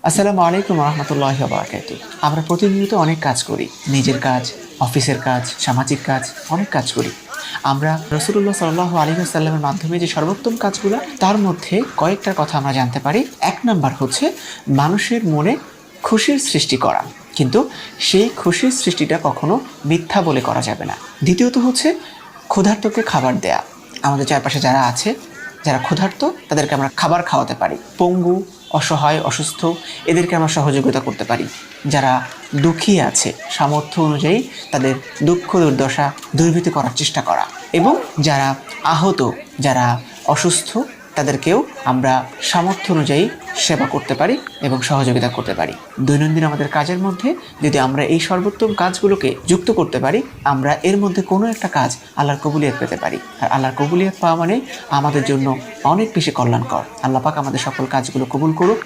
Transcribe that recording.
আসসালামু আলাইকুম রহমতুল্লাহি ওয়া বারাকাতুহু। আমরা প্রতিনিয়ত অনেক কাজ করি। নিজের কাজ, অফিসের কাজ, সামাজিক কাজ, অনেক কাজ করি। আমরা রাসূলুল্লাহ সাল্লাল্লাহু আলাইহি ওয়াসাল্লামের মাধ্যমে যে সর্বোত্তম কাজগুলো, তার মধ্যে কয়েকটার কথা আমরা জানতে পারি। ১ নাম্বার হচ্ছে মানুষের মনে খুশির সৃষ্টি করা। কিন্তু সেই খুশির সৃষ্টিটা কখনো মিথ্যা বলে করা যাবে না। দ্বিতীয়ত হচ্ছে ক্ষুধার্তকে খাবার দেয়া। আমাদের চারপাশে যারা আছে, যারা ক্ষুধার্ত, তাদেরকে আমরা খাবার খাওয়াতে পারি। পঙ্গু, অসহায়, অসুস্থ, এদেরকে আমরা সহযোগিতা করতে পারি। যারা দুঃখী আছে, সামর্থ্য অনুযায়ী তাদের দুঃখ দুর্দশা দূরীভূত করার চেষ্টা করা। এবং যারা আহত, যারা অসুস্থ, তাদেরকেও আমরা সামর্থ্য অনুযায়ী সেবা করতে পারি এবং সহযোগিতা করতে পারি। দৈনন্দিন আমাদের কাজের মধ্যে যদি আমরা এই সর্বোত্তম কাজগুলোকে যুক্ত করতে পারি, আমরা এর মধ্যে কোনো একটা কাজ আল্লাহর কবুলিয়ত পেতে পারি। আর আল্লাহর কবুলিয়ত পাওয়া মানে আমাদের জন্য অনেক বেশি কল্যাণকর। আল্লাহ পাক আমাদের সকল কাজগুলো কবুল করুক।